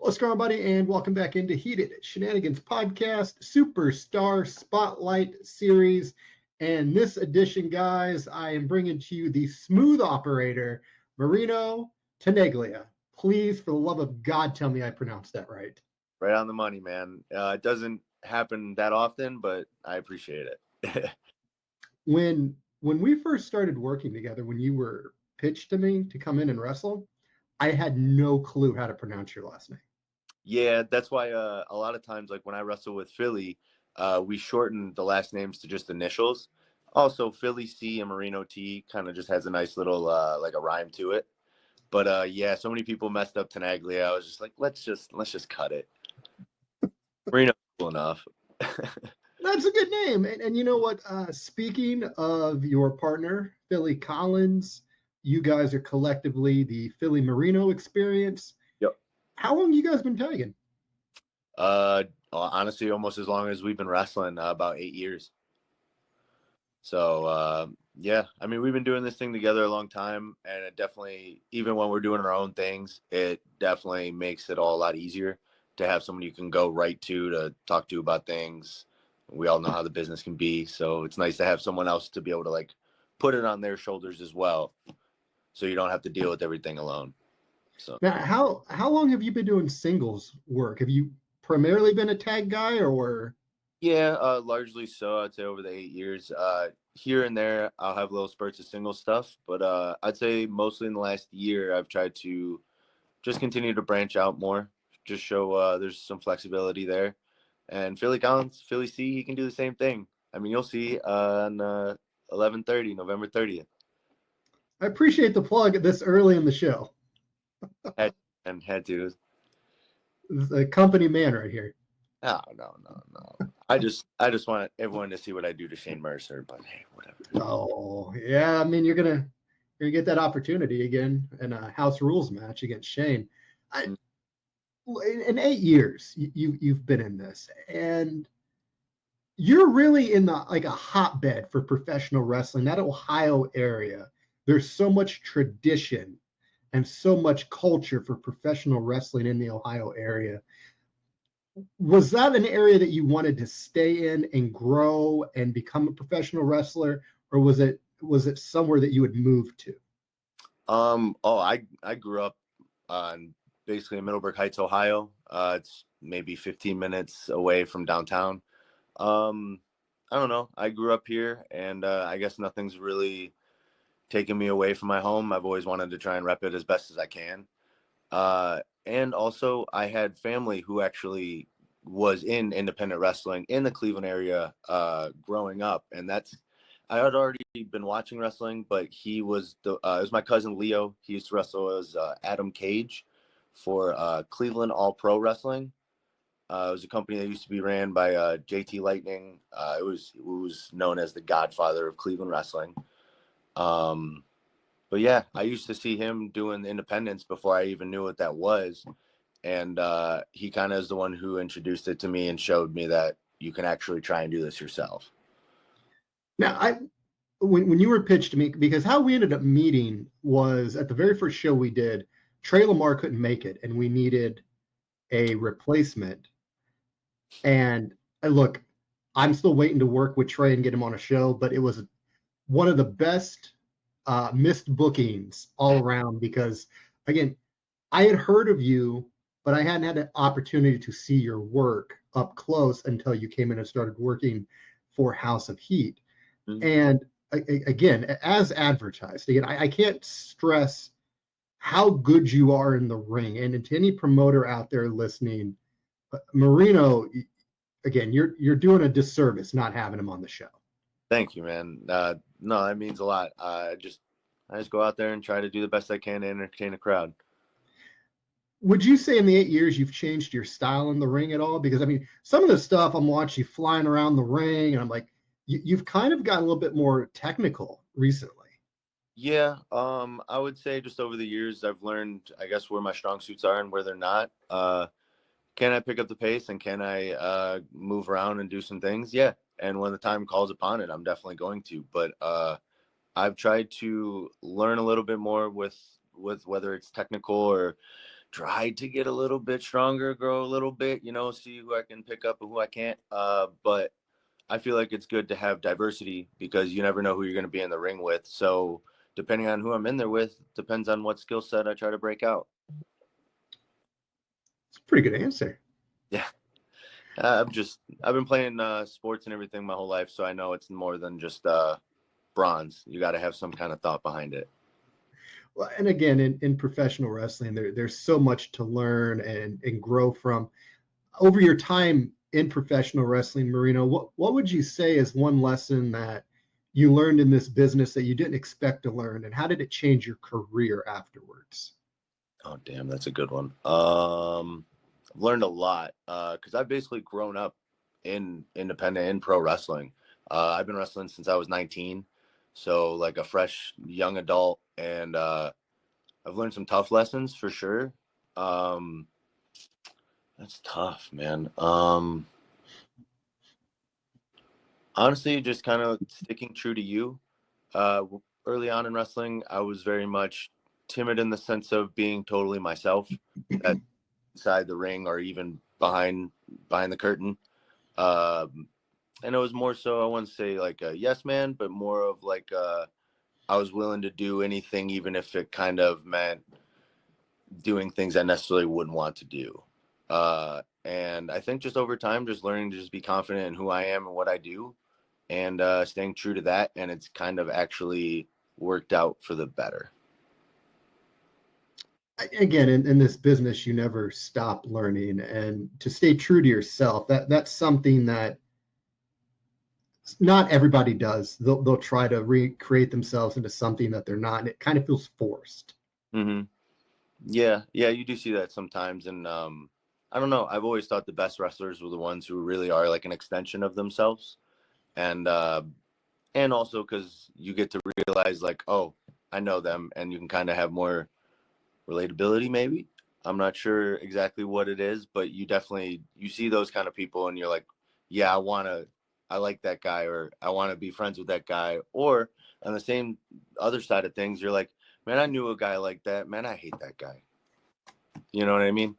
What's going on, buddy? And welcome back into Heated Shenanigans Podcast, Superstar Spotlight Series. And this edition, guys, I am bringing to you the smooth operator, Marino Tenaglia. Please, for the love of God, tell me I pronounced that right. Right on the money, man. It doesn't happen that often, but I appreciate it. When we first started working together, when you were pitched to me to come in and wrestle, I had no clue how to pronounce your last name. Yeah, that's why a lot of times, like when I wrestle with Philly, we shorten the last names to just initials. Also, Philly C and Marino T kind of just has a nice little like a rhyme to it. But yeah, so many people messed up Tenaglia. I was just like, let's just cut it. Marino's cool enough. That's a good name. And you know what? Speaking of your partner, Philly Collins, you guys are collectively the Philly Marino Experience. Yep. How long you guys been tagging? Honestly, almost as long as we've been wrestling, about 8 years. So, yeah, I mean, we've been doing this thing together a long time, and it definitely, even when we're doing our own things, it definitely makes it all a lot easier to have someone you can go right to talk to about things. We all know how the business can be, so it's nice to have someone else to be able to like put it on their shoulders as well, so you don't have to deal with everything alone. So Now, how long have you been doing singles work? Have you primarily been a tag guy, or? yeah, largely so. I'd say over the 8 years, here and there, I'll have little spurts of single stuff, but I'd say mostly in the last year, I've tried to just continue to branch out more, just show there's some flexibility there. And Philly Collins, Philly C, he can do the same thing. I mean, you'll see on 11/30, November 30th. I appreciate the plug this early in the show. Had to. This is a company man right here. Oh, no. I just want everyone to see what I do to Shane Mercer, but hey, whatever. Oh, yeah. I mean, you're gonna get that opportunity again in a house rules match against Shane. In 8 years, you've been in this, and you're really in a hotbed for professional wrestling. That Ohio area, there's so much tradition and so much culture for professional wrestling in the Ohio area. Was that an area that you wanted to stay in and grow and become a professional wrestler, or was it somewhere that you would move to? I grew up basically in Middleburg Heights, Ohio. It's maybe 15 minutes away from downtown. I don't know. I grew up here, and I guess nothing's really taken me away from my home. I've always wanted to try and rep it as best as I can. And also, I had family who actually was in independent wrestling in the Cleveland area growing up, and I had already been watching wrestling, but it was my cousin Leo. He used to wrestle as Adam Cage for Cleveland All Pro Wrestling. It was a company that used to be ran by JT Lightning. It was known as the Godfather of Cleveland wrestling. But yeah, I used to see him doing the independents before I even knew what that was. And he kind of is the one who introduced it to me and showed me that you can actually try and do this yourself. Now, when you were pitched to me, because how we ended up meeting was at the very first show we did, Trey Lamar couldn't make it, and we needed a replacement. And look, I'm still waiting to work with Trey and get him on a show, but it was one of the best missed bookings all around because, again, I had heard of you, but I hadn't had an opportunity to see your work up close until you came in and started working for House of Heat. Mm-hmm. And again, as advertised, again, I can't stress how good you are in the ring. And to any promoter out there listening, Marino, again, you're doing a disservice not having him on the show. Thank you, man. No, that means a lot. I just go out there and try to do the best I can to entertain a crowd. Would you say in the 8 years you've changed your style in the ring at all? Because I mean, some of the stuff I'm watching you flying around the ring, and I'm like, you've kind of gotten a little bit more technical recently. Yeah, I would say just over the years, I've learned, I guess, where my strong suits are and where they're not. Can I pick up the pace and can I move around and do some things? Yeah. And when the time calls upon it, I'm definitely going to. But I've tried to learn a little bit more with whether it's technical or tried to get a little bit stronger, grow a little bit, see who I can pick up and who I can't. But I feel like it's good to have diversity because you never know who you're going to be in the ring with. So depending on who I'm in there with, depends on what skill set I try to break out. It's a pretty good answer. Yeah. I've been playing sports and everything my whole life. So I know it's more than just bronze. You got to have some kind of thought behind it. Well, and again, in professional wrestling, there's so much to learn and grow from. Over your time in professional wrestling, Marino, what would you say is one lesson that you learned in this business that you didn't expect to learn, and how did it change your career afterwards? Oh, damn, that's a good one. I've learned a lot because I've basically grown up in independent and pro wrestling. I've been wrestling since I was 19, so like a fresh young adult, and I've learned some tough lessons for sure. That's tough, man. Honestly, just kind of sticking true to you. Early on in wrestling, I was very much timid in the sense of being totally myself, that inside the ring or even behind the curtain. And it was more so, I wouldn't say like a yes man, but more of like I was willing to do anything, even if it kind of meant doing things I necessarily wouldn't want to do. And I think just over time, just learning to just be confident in who I am and what I do, and staying true to that. And it's kind of actually worked out for the better. Again, in this business, you never stop learning, and to stay true to yourself, that's something that not everybody does. They'll try to recreate themselves into something that they're not, and it kind of feels forced. Mm-hmm. Yeah, you do see that sometimes. And I don't know. I've always thought the best wrestlers were the ones who really are like an extension of themselves. And also because you get to realize like, oh, I know them, and you can kind of have more relatability maybe. I'm not sure exactly what it is, but you see those kind of people and you're like, yeah, I like that guy, or I want to be friends with that guy. Or on the same other side of things, you're like, man, I knew a guy like that. Man, I hate that guy. You know what I mean?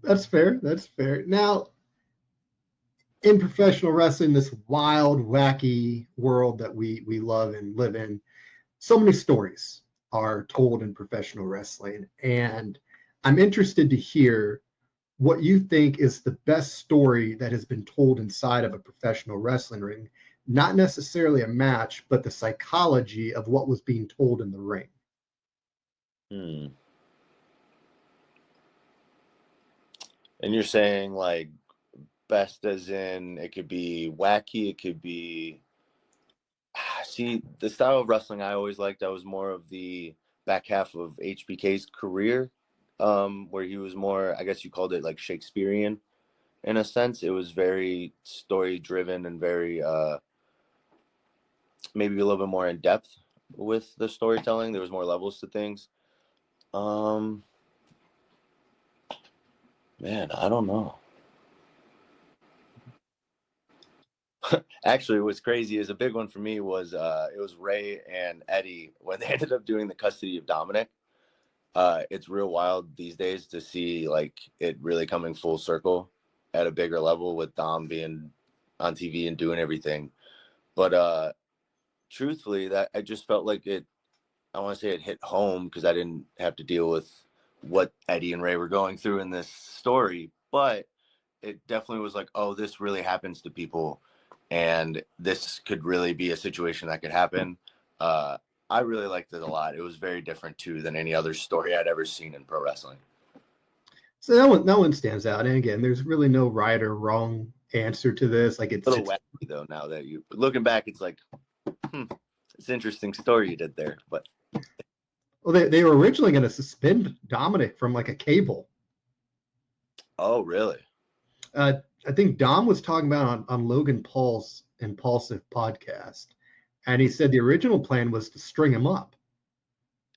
That's fair. That's fair. Now, in professional wrestling, this wild, wacky world that we love and live in, so many stories are told in professional wrestling. And I'm interested to hear what you think is the best story that has been told inside of a professional wrestling ring, not necessarily a match, but the psychology of what was being told in the ring. And you're saying like best as in it could be wacky, it could be. See, the style of wrestling I always liked, I was more of the back half of HBK's career, where he was more, I guess you called it like Shakespearean in a sense. It was very story driven and very maybe a little bit more in depth with the storytelling. There was more levels to things. Man, I don't know. Actually, what's crazy is a big one for me was it was Ray and Eddie when they ended up doing the custody of Dominic. It's real wild these days to see like it really coming full circle at a bigger level with Dom being on TV and doing everything. But truthfully, that I just felt like it. I want to say it hit home because I didn't have to deal with what Eddie and Ray were going through in this story, but it definitely was like, oh, this really happens to people, and this could really be a situation that could happen. I really liked it a lot. It was very different too than any other story I'd ever seen in pro wrestling. So that one stands out. And again, there's really no right or wrong answer to this. Like A little wacky though. Now that you looking back, it's like, it's an interesting story you did there. But well, they were originally going to suspend Dominic from like a cable. oh, really? I think Dom was talking about on Logan Paul's Impulsive podcast, and he said the original plan was to string him up.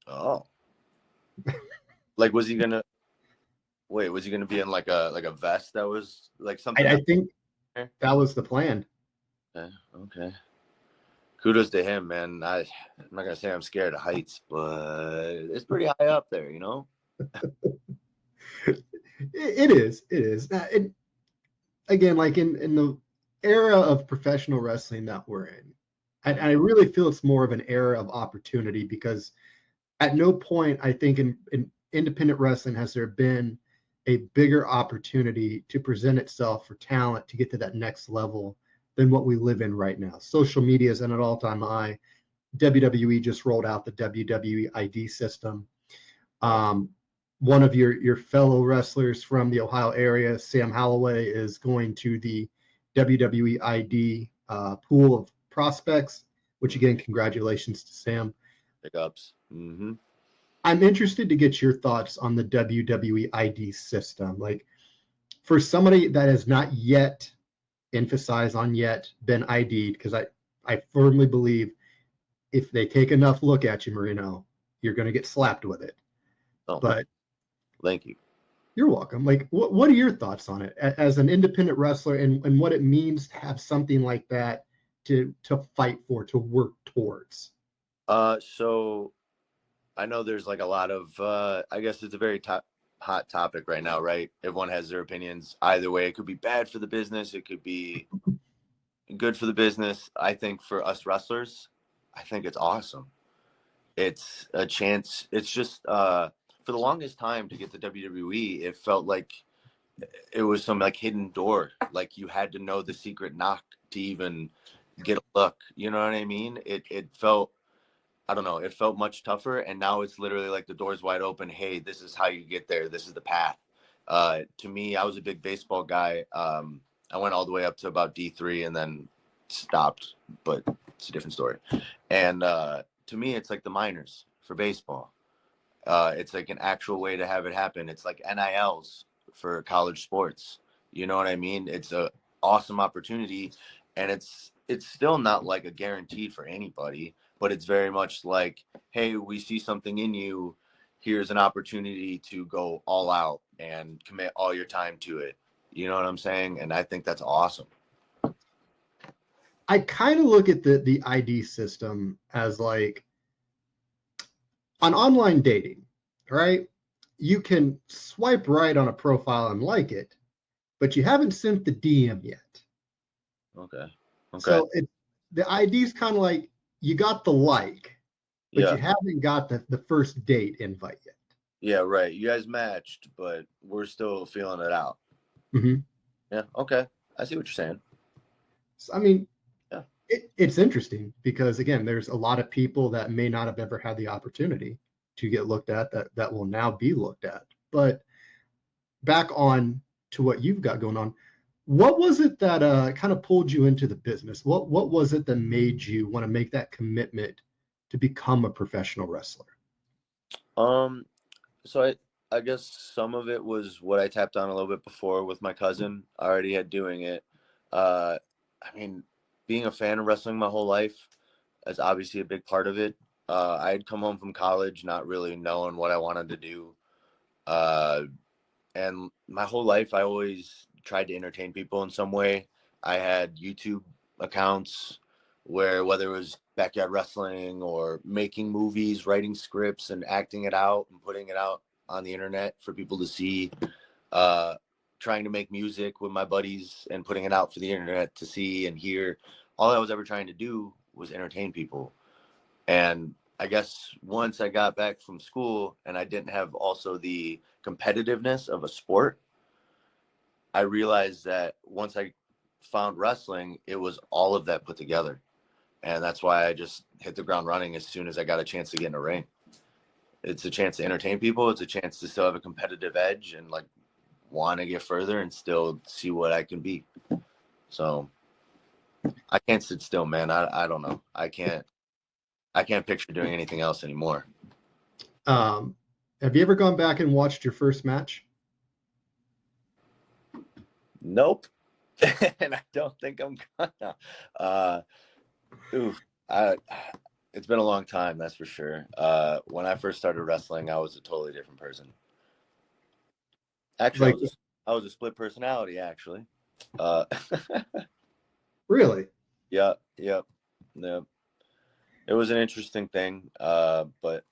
Oh, like was he gonna wait? Was he gonna be in like a vest that was like something? I think that was the plan. Okay. kudos to him, man. I'm not gonna say I'm scared of heights, but it's pretty high up there, you know. It is. It is. Again, like in the era of professional wrestling that we're in, I really feel it's more of an era of opportunity, because at no point, I think, in independent wrestling has there been a bigger opportunity to present itself for talent to get to that next level than what we live in right now. Social media is at an all-time high. WWE just rolled out the WWE ID system. One of your fellow wrestlers from the Ohio area, Sam Holloway, is going to the WWE ID pool of prospects, which again, congratulations to Sam. Big ups. Mm-hmm. I'm interested to get your thoughts on the WWE ID system. Like, for somebody that has not yet, emphasize on yet, been ID'd, because I firmly believe if they take enough look at you, Marino, you're going to get slapped with it. Oh, But thank you. you're welcome. Like, what are your thoughts on it as an independent wrestler, and what it means to have something like that to fight for, to work towards? So I know there's like a lot of, I guess it's a very hot topic right now, right? Everyone has their opinions. Either way, it could be bad for the business. It could be good for the business. I think for us wrestlers, I think it's awesome. It's a chance. It's just, for the longest time to get to WWE, it felt like it was some like hidden door. Like you had to know the secret knock to even get a look. You know what I mean? It felt, I don't know, it felt much tougher. And now it's literally like the door's wide open. Hey, this is how you get there. This is the path. To me, I was a big baseball guy. I went all the way up to about D3 and then stopped, but it's a different story. And to me, it's like the minors for baseball. It's like an actual way to have it happen. It's like NILs for college sports. You know what I mean? It's a awesome opportunity, and it's still not like a guarantee for anybody, but it's very much like, hey, we see something in you. Here's an opportunity to go all out and commit all your time to it. You know what I'm saying? And I think that's awesome. I kind of look at the ID system as like on online dating, right? You can swipe right on a profile and like it, but you haven't sent the DM yet. Okay. So the ID is kind of like you got the like, but Yeah. you haven't got the first date invite yet. Yeah, right. You guys matched, but we're still feeling it out. Mm-hmm. Yeah. Okay. I see what you're saying. So, I mean, yeah, it's interesting because, again, there's a lot of people that may not have ever had the opportunity to get looked at that will now be looked at. But back on to what you've got going on, what was it that kind of pulled you into the business? What was it that made you want to make that commitment to become a professional wrestler? So I guess some of it was what I tapped on a little bit before with my cousin. I already had doing it. I mean, being a fan of wrestling my whole life is obviously a big part of it. I had come home from college not really knowing what I wanted to do. And my whole life, I always tried to entertain people in some way. I had YouTube accounts where whether it was backyard wrestling or making movies, writing scripts and acting it out and putting it out on the internet for people to see, trying to make music with my buddies and putting it out for the internet to see and hear. All I was ever trying to do was entertain people. And I guess once I got back from school and I didn't have also the competitiveness of a sport, I realized that once I found wrestling, it was all of that put together. And that's why I just hit the ground running as soon as I got a chance to get in a ring. It's a chance to entertain people. It's a chance to still have a competitive edge and like want to get further and still see what I can be. So I can't sit still, man. I don't know. I can't picture doing anything else anymore. Have you ever gone back and watched your first match? Nope. And I don't think I'm gonna. It's been a long time, that's for sure. When I first started wrestling, I was a totally different person. Actually, Like, I was a split personality, actually. Really? Yeah. it was an interesting thing. But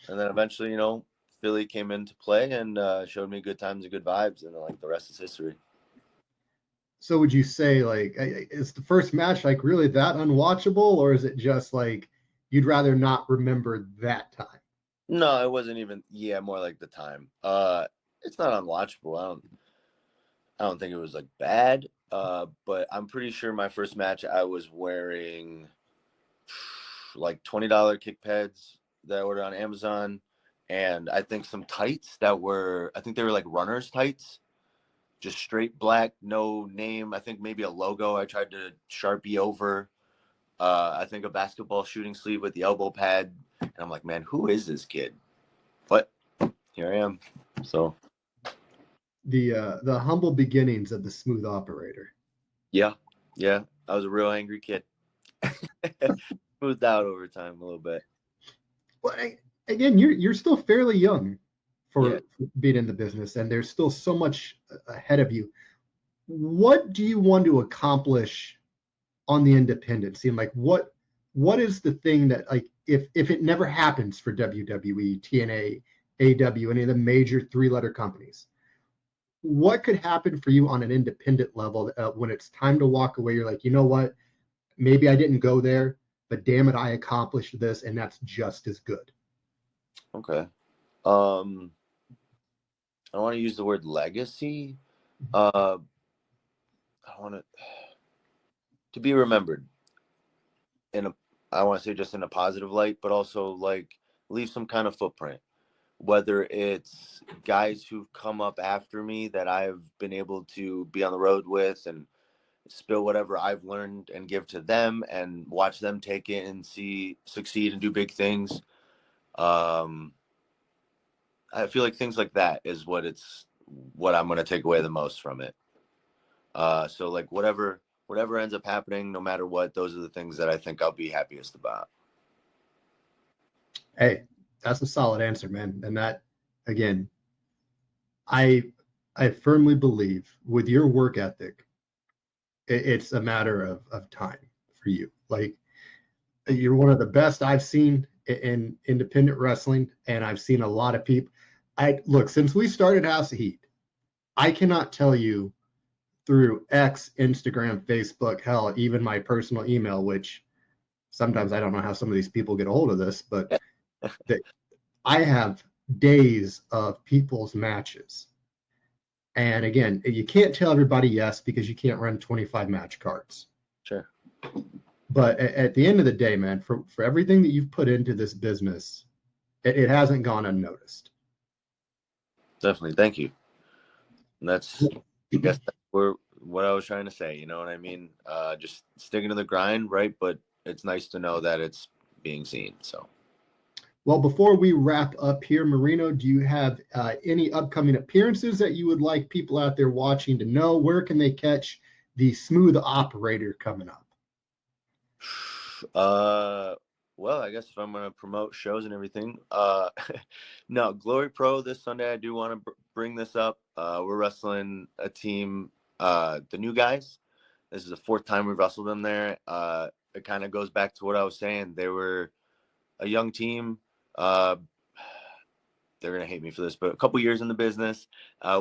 and then eventually, you know, Philly came into play and showed me good times and good vibes, and like the rest is history. So would you say like is the first match like really that unwatchable, or is it just like you'd rather not remember that time? No, it wasn't even. Yeah, more like the time. It's not unwatchable. I don't think it was like bad. But I'm pretty sure my first match I was wearing like $20 kick pads that I ordered on Amazon, and I think some tights that were, I think they were like runners tights, just straight black, no name. I think maybe a logo I tried to Sharpie over. I think a basketball shooting sleeve with the elbow pad, and I'm like, man, who is this kid? But here I am. So The humble beginnings of the smooth operator. yeah, I was a real angry kid. Smoothed out over time a little bit. But again, you're still fairly young Yeah. for being in the business, and there's still so much ahead of you. What do you want to accomplish on the independent scene? Like what is the thing that like if it never happens for WWE, TNA, AW, any of the major three-letter companies, what could happen for you on an independent level when it's time to walk away? You're like, you know what? Maybe I didn't go there, but damn it, I accomplished this, and that's just as good. Okay. I don't want to use the word legacy. I want to be remembered in a, I want to say just in a positive light, but also like leave some kind of footprint. Whether it's guys who've come up after me that I've been able to be on the road with and spill whatever I've learned and give to them and watch them take it and see succeed and do big things. Um, I feel like things like that is what I'm going to take away the most from it. So like whatever ends up happening, no matter what, those are the things that I think I'll be happiest about. Hey, that's a solid answer, man. And that, again, I I firmly believe with your work ethic, it's a matter of time for you. Like you're one of the best I've seen in independent wrestling, and I've seen a lot of people. I look since we started House of Heat, I cannot tell you through X, Instagram, Facebook, hell, even my personal email, which sometimes I don't know how some of these people get a hold of this, but that I have days of people's matches. And again, you can't tell everybody yes because you can't run 25 match cards. Sure. But at the end of the day, man, for everything that you've put into this business, it hasn't gone unnoticed. Definitely. Thank you. And that's, I guess that's what I was trying to say. You know what I mean? Just sticking to the grind, right? But it's nice to know that it's being seen. So. Well, before we wrap up here, Marino, do you have any upcoming appearances that you would like people out there watching to know? Where can they catch the Smooth Operator coming up? Well, I guess if I'm gonna promote shows and everything, no, Glory Pro this Sunday. I do want to bring this up. We're wrestling a team, the New Guys. This is the fourth time we've wrestled them there. It kind of goes back to what I was saying. They were a young team. They're gonna hate me for this, but a couple years in the business,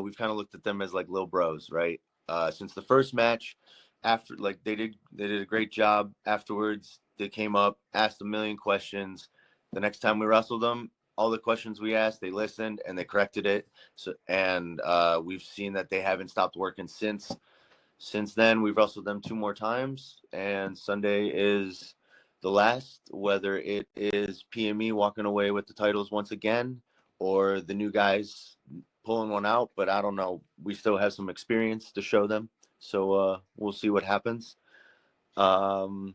we've kind of looked at them as like little bros, right? Since the first match, after like they did a great job afterwards. They came up, asked a million questions. The next time we wrestled them, all the questions we asked, they listened and they corrected it. So and we've seen that they haven't stopped working since. Since then, we've wrestled them 2 more times, and Sunday is the last. Whether it is PME walking away with the titles once again, or the New Guys pulling one out, but I don't know. We still have some experience to show them, so we'll see what happens. Um,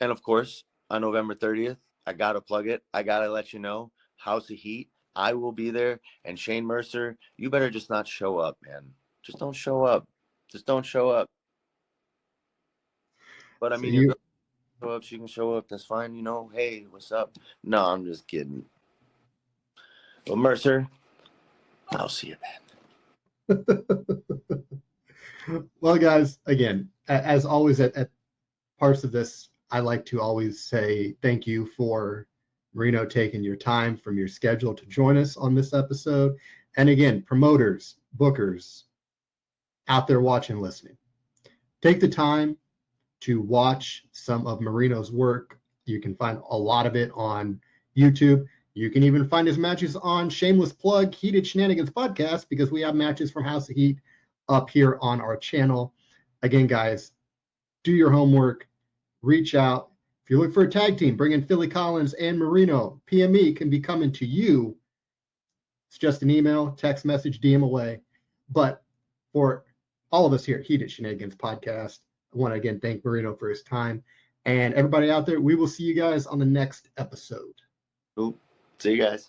and of course, on November 30th, I gotta plug it. I gotta let you know, House of Heat. I will be there, and Shane Mercer, you better just not show up, man. Just don't show up. Just don't show up. But I So mean, your you girl show up, she can show up. That's fine, you know. Hey, what's up? No, I'm just kidding. Well, Mercer, I'll see you then. well, guys, again, as always at parts of this I like to always say thank you for Marino taking your time from your schedule to join us on this episode. And again, promoters, bookers out there watching, listening, take the time to watch some of Marino's work. You can find a lot of it on YouTube. You can even find his matches on shameless plug Heated Shenanigans podcast, because we have matches from House of Heat up here on our channel. Again, guys, do your homework, reach out. If you look for a tag team, bring in Philly Collins and Marino. PME can be coming to you. It's just an email, text message, DM away. But for all of us here at Heated Shenanigans podcast, I want to again thank Marino for his time. And everybody out there, we will see you guys on the next episode. Cool. See you guys.